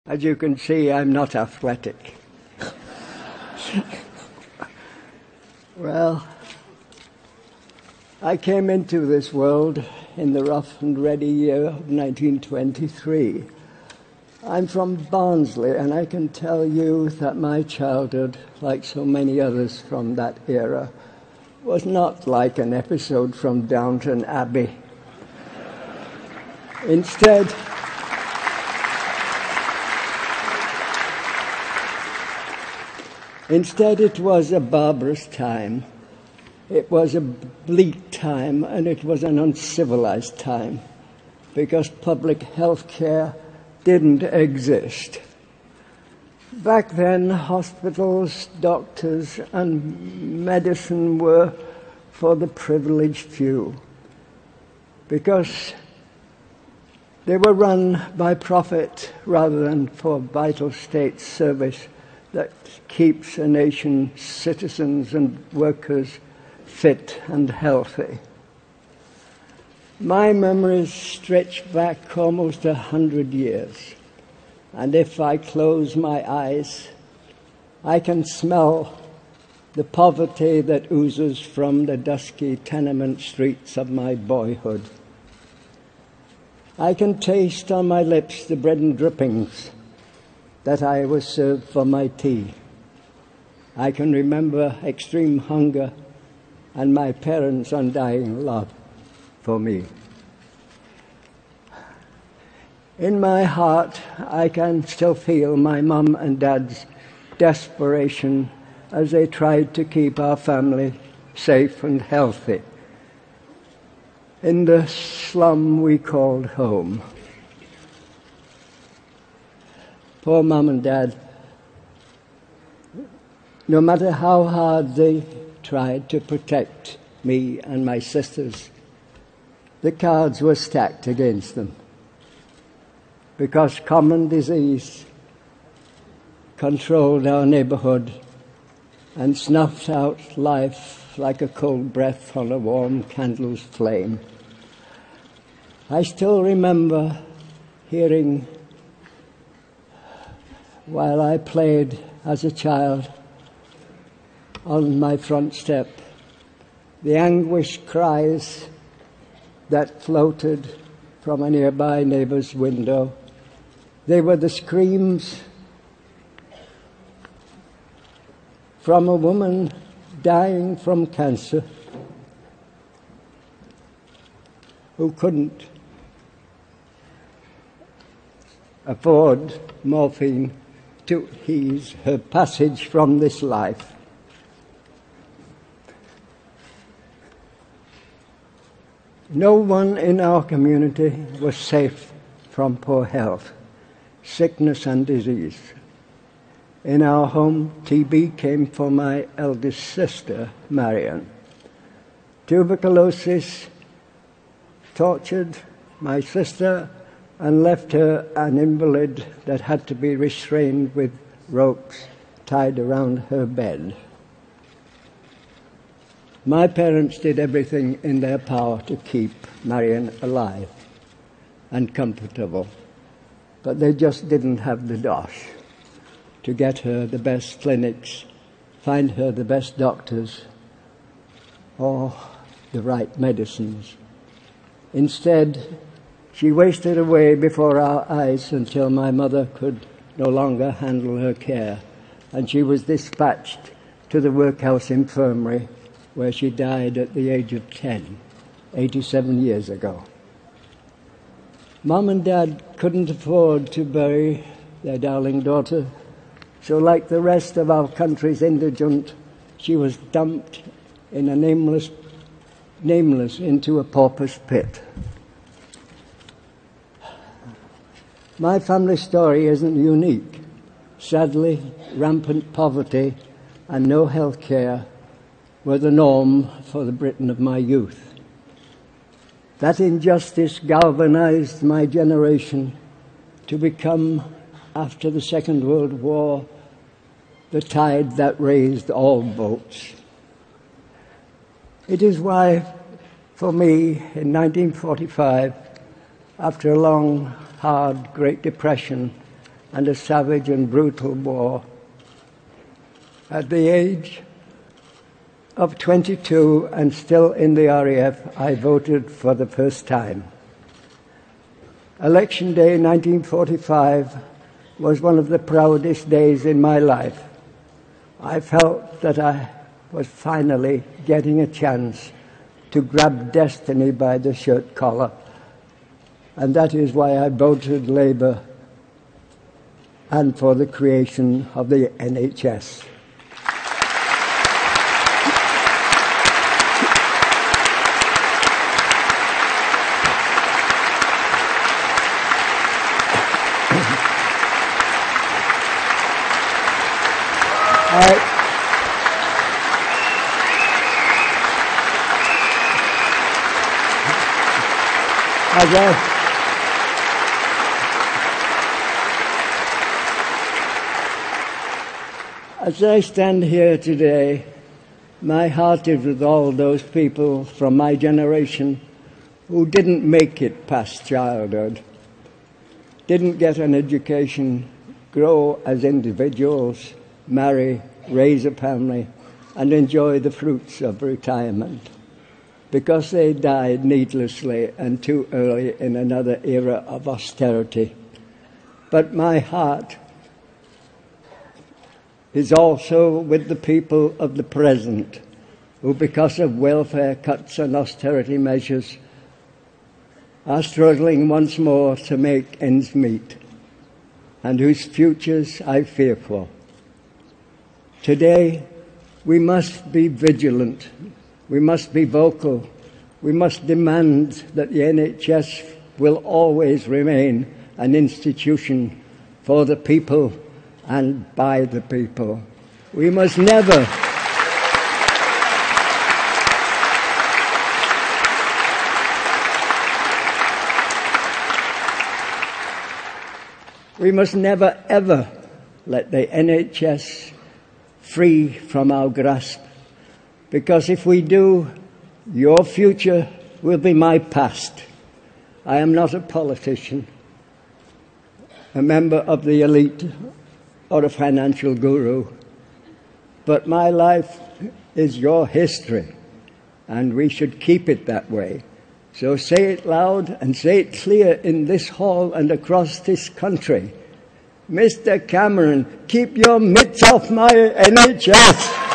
As you can see, I'm not athletic. Well, I came into this world in the rough and ready year of 1923. I'm from Barnsley, and I can tell you that my childhood, like so many others from that era, was not like an episode from Downton Abbey. Instead, it was a barbarous time. It was a bleak time, and it was an uncivilized time, because public health care didn't exist. Back then, hospitals, doctors, and medicine were for the privileged few, because they were run by profit rather than for vital state service that keeps a nation's citizens and workers fit and healthy. My memories stretch back almost 100 years, and if I close my eyes, I can smell the poverty that oozes from the dusky tenement streets of my boyhood. I can taste on my lips the bread and drippings that I was served for my tea. I can remember extreme hunger and my parents' undying love for me. In my heart, I can still feel my mum and dad's desperation as they tried to keep our family safe and healthy in the slum we called home. Poor Mum and Dad, no matter how hard they tried to protect me and my sisters, the cards were stacked against them, because common disease controlled our neighborhood and snuffed out life like a cold breath on a warm candle's flame. I still remember hearing, while I played as a child on my front step, the anguished cries that floated from a nearby neighbor's window. They were the screams from a woman dying from cancer who couldn't afford morphine to ease her passage from this life. No one in our community was safe from poor health, sickness and disease. In our home, TB came for my eldest sister, Marion. Tuberculosis tortured my sister and left her an invalid that had to be restrained with ropes tied around her bed. My parents did everything in their power to keep Marion alive and comfortable, but they just didn't have the dosh to get her the best clinics, find her the best doctors, or the right medicines. Instead, she wasted away before our eyes until my mother could no longer handle her care, and she was dispatched to the workhouse infirmary, where she died at the age of 10, 87 years ago. Mum and Dad couldn't afford to bury their darling daughter, so like the rest of our country's indigent, she was dumped in a nameless into a pauper's pit. My family story isn't unique. Sadly, rampant poverty and no health care were the norm for the Britain of my youth. That injustice galvanized my generation to become, after the Second World War, the tide that raised all boats. It is why, for me, in 1945, after a long, hard Great Depression, and a savage and brutal war. At the age of 22 and still in the RAF, I voted for the first time. Election Day 1945 was one of the proudest days in my life. I felt that I was finally getting a chance to grab destiny by the shirt collar, and that is why I voted Labour and for the creation of the NHS. As I stand here today, my heart is with all those people from my generation who didn't make it past childhood, didn't get an education, grow as individuals, marry, raise a family, and enjoy the fruits of retirement, because they died needlessly and too early in another era of austerity. But my heart is also with the people of the present, who, because of welfare cuts and austerity measures, are struggling once more to make ends meet, and whose futures I fear for. Today, we must be vigilant. We must be vocal. We must demand that the NHS will always remain an institution for the people and by the people. We must never ever let the NHS free from our grasp, because if we do, your future will be my past. I am not a politician, a member of the elite, or a financial guru, but my life is your history, and we should keep it that way. So say it loud and say it clear in this hall and across this country. Mr. Cameron, keep your mitts off my NHS.